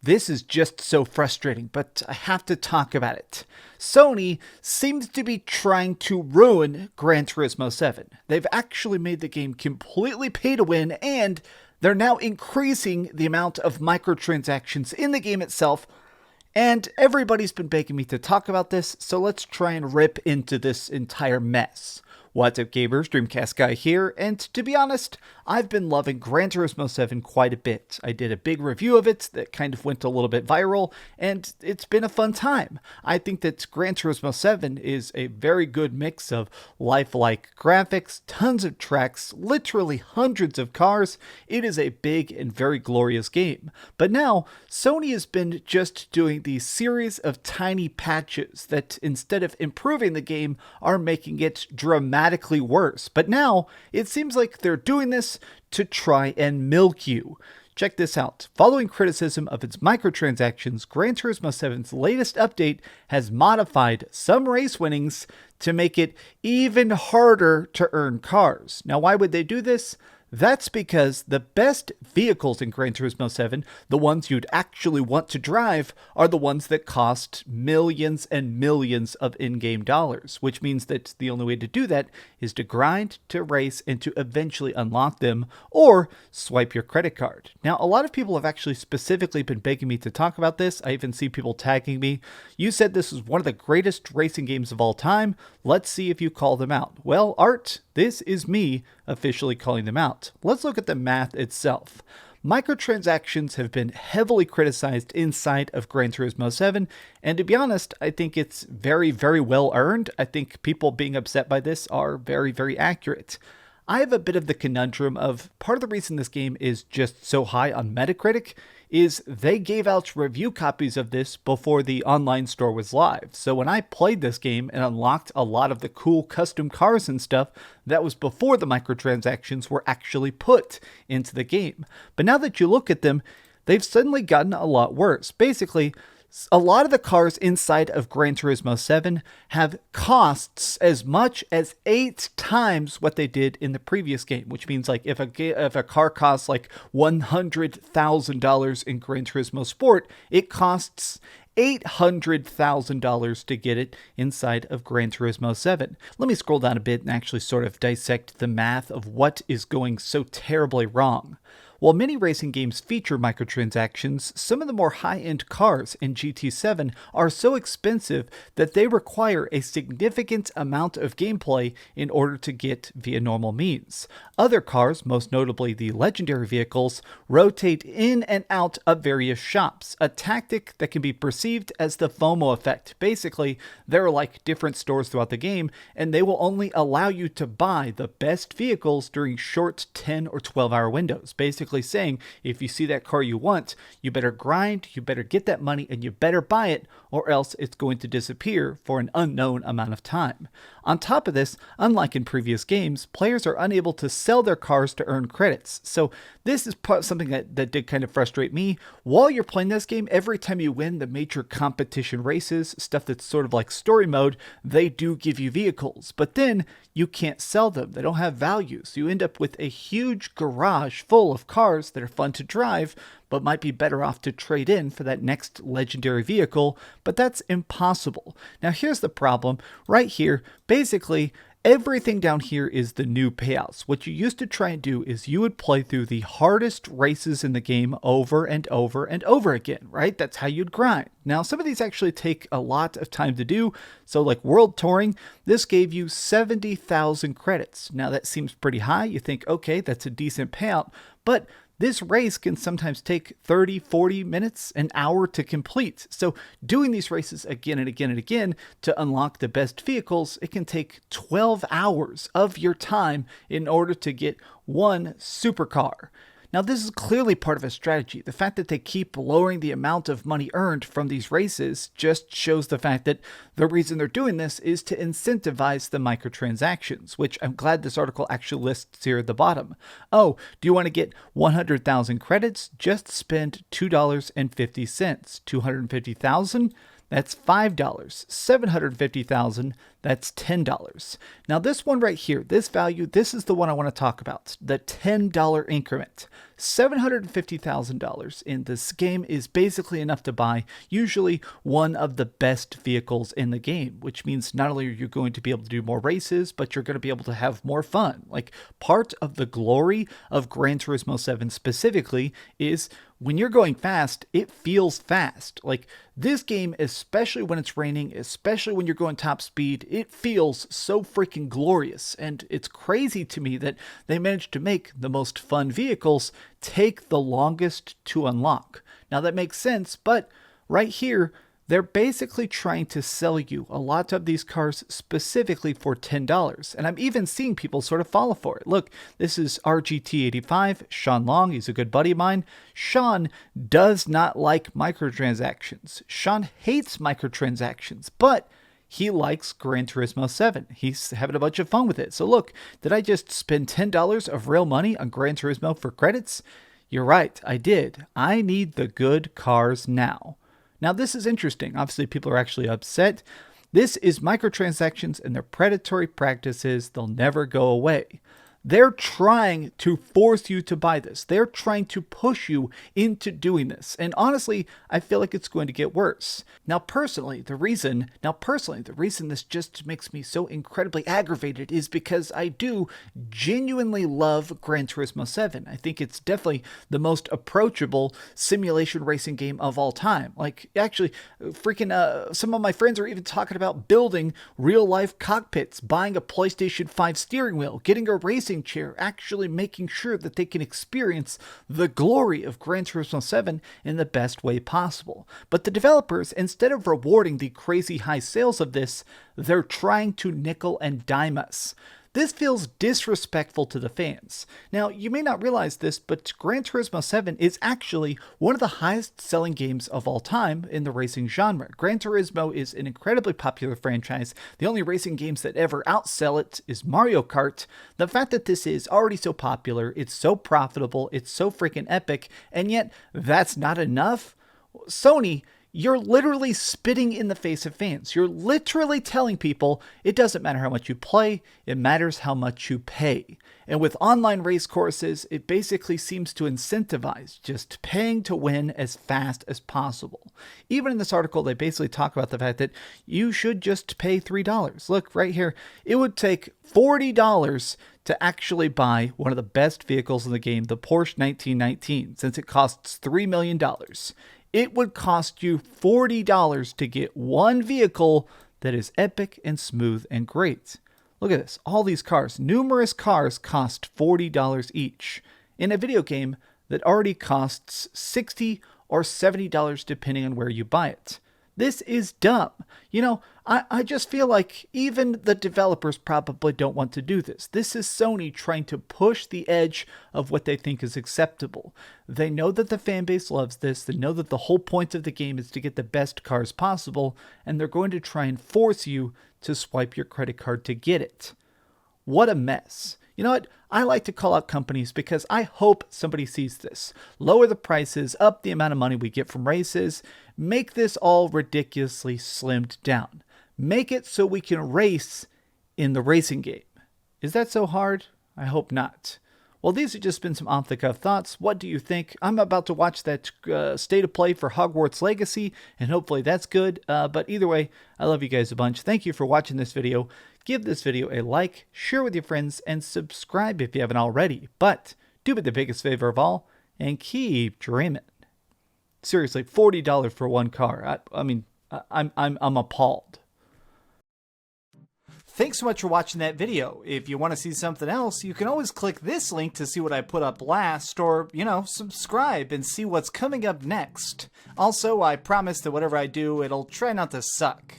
This is just so frustrating, but I have to talk about it. Sony seems to be trying to ruin Gran Turismo 7. They've actually made the game completely pay to win, and they're now increasing the amount of microtransactions in the game itself. And everybody's been begging me to talk about this, so let's try and rip into this entire mess. What's up, gamers? DreamcastGuy here, and to be honest, I've been loving Gran Turismo 7 quite a bit. I did a big review of it that kind of went a little bit viral, and it's been a fun time. I think that Gran Turismo 7 is a very good mix of lifelike graphics, tons of tracks, literally hundreds of cars. It is a big and very glorious game. But now, Sony has been just doing these series of tiny patches that, instead of improving the game, are making it dramatically worse. But now, it seems like they're doing this to try and milk you. Check this out. Following criticism of its microtransactions, Gran Turismo 7's latest update has modified some race winnings to make it even harder to earn cars. Now, why would they do this? That's because the best vehicles in Gran Turismo 7, the ones you'd actually want to drive, are the ones that cost millions and millions of in-game dollars, which means that the only way to do that is to grind, to race, and to eventually unlock them, or swipe your credit card. Now, a lot of people have actually specifically been begging me to talk about this. I even see people tagging me. You said this is one of the greatest racing games of all time. Let's see if you call them out. Well, Art, this is me officially calling them out. Let's look at the math itself. Microtransactions have been heavily criticized inside of Gran Turismo 7, and to be honest, I think it's very, very well earned. I think people being upset by this are very, very accurate. I have a bit of the conundrum of part of the reason this game is just so high on Metacritic is they gave out review copies of this before the online store was live. So when I played this game and unlocked a lot of the cool custom cars and stuff, that was before the microtransactions were actually put into the game. But now that you look at them, they've suddenly gotten a lot worse. Basically, a lot of the cars inside of Gran Turismo 7 have costs as much as 8 times what they did in the previous game, which means like if a car costs like $100,000 in Gran Turismo Sport, it costs $800,000 to get it inside of Gran Turismo 7. Let me scroll down a bit and actually sort of dissect the math of what is going so terribly wrong. While many racing games feature microtransactions, some of the more high-end cars in GT7 are so expensive that they require a significant amount of gameplay in order to get via normal means. Other cars, most notably the legendary vehicles, rotate in and out of various shops, a tactic that can be perceived as the FOMO effect. Basically, there are like different stores throughout the game, and they will only allow you to buy the best vehicles during short 10 or 12-hour windows. Basically saying, if you see that car you want, you better grind, you better get that money, and you better buy it, or else it's going to disappear for an unknown amount of time. On top of this, unlike in previous games, players are unable to sell their cars to earn credits. So this is something that did kind of frustrate me. While you're playing this game, every time you win the major competition races, stuff that's sort of like story mode, they do give you vehicles, but then you can't sell them. They don't have value. So you end up with a huge garage full of cars that are fun to drive, but might be better off to trade in for that next legendary vehicle, but that's impossible. Now here's the problem. Right here, basically, everything down here is the new payouts. What you used to try and do is you would play through the hardest races in the game over and over and over again, right? That's how you'd grind. Now, some of these actually take a lot of time to do. So like World Touring, this gave you 70,000 credits. Now that seems pretty high. You think, okay, that's a decent payout, but this race can sometimes take 30, 40 minutes, an hour to complete. So doing these races again and again and again to unlock the best vehicles, it can take 12 hours of your time in order to get one supercar. Now, this is clearly part of a strategy. The fact that they keep lowering the amount of money earned from these races just shows the fact that the reason they're doing this is to incentivize the microtransactions, which I'm glad this article actually lists here at the bottom. Oh, do you want to get 100,000 credits? Just spend $2.50. 250,000? that's $5. 750,000, that's $10. Now this one right here, this value, this is the one I want to talk about, the $10 increment. $750,000 in this game is basically enough to buy usually one of the best vehicles in the game, which means not only are you going to be able to do more races, but you're going to be able to have more fun. Like, part of the glory of Gran Turismo 7 specifically is when you're going fast, it feels fast. Like, this game, especially when it's raining, especially when you're going top speed, it feels so freaking glorious. And it's crazy to me that they managed to make the most fun vehicles take the longest to unlock. Now that makes sense, but right here, they're basically trying to sell you a lot of these cars specifically for $10. And I'm even seeing people sort of fall for it. Look, this is RGT85, Sean Long. He's a good buddy of mine. Sean does not like microtransactions. Sean hates microtransactions, but he likes Gran Turismo 7. He's having a bunch of fun with it. So look, did I just spend $10 of real money on Gran Turismo for credits? You're right, I did. I need the good cars now. Now, this is interesting. Obviously, people are actually upset. This is microtransactions and their predatory practices. They'll never go away. They're trying to force you to buy this. They're trying to push you into doing this. And honestly, I feel like it's going to get worse. Now, personally, the reason this just makes me so incredibly aggravated is because I do genuinely love Gran Turismo 7. I think it's definitely the most approachable simulation racing game of all time. Like, actually, some of my friends are even talking about building real life cockpits, buying a PlayStation 5 steering wheel, getting a racing chair, actually making sure that they can experience the glory of Gran Turismo 7 in the best way possible. But the developers, instead of rewarding the crazy high sales of this, they're trying to nickel and dime us. This feels disrespectful to the fans. Now, you may not realize this, but Gran Turismo 7 is actually one of the highest selling games of all time in the racing genre. Gran Turismo is an incredibly popular franchise. The only racing games that ever outsell it is Mario Kart. The fact that this is already so popular, it's so profitable, it's so freaking epic, and yet that's not enough? Sony, you're literally spitting in the face of fans. You're literally telling people it doesn't matter how much you play, it matters how much you pay. And with online race courses, it basically seems to incentivize just paying to win as fast as possible. Even in this article, they basically talk about the fact that you should just pay $3. Look right here. It would take $40 to actually buy one of the best vehicles in the game, the Porsche 1919, since it costs $3 million. It would cost you $40 to get one vehicle that is epic and smooth and great. Look at this. All these cars, numerous cars, cost $40 each in a video game that already costs $60 or $70 depending on where you buy it. This is dumb. You know, I just feel like even the developers probably don't want to do this. This is Sony trying to push the edge of what they think is acceptable. They know that the fan base loves this. They know that the whole point of the game is to get the best cars possible, and they're going to try and force you to swipe your credit card to get it. What a mess. You know what? I like to call out companies because I hope somebody sees this. Lower the prices, up the amount of money we get from races, make this all ridiculously slimmed down. Make it so we can race in the racing game. Is that so hard? I hope not. Well, these have just been some off-the-cuff thoughts. What do you think? I'm about to watch that state of play for Hogwarts Legacy, and hopefully that's good. But either way, I love you guys a bunch. Thank you for watching this video. Give this video a like, share with your friends, and subscribe if you haven't already. But do me the biggest favor of all, and keep dreaming. Seriously, $40 for one car. I mean, I'm appalled. Thanks so much for watching that video. If you want to see something else, you can always click this link to see what I put up last, or, you know, subscribe and see what's coming up next. Also, I promise that whatever I do, it'll try not to suck.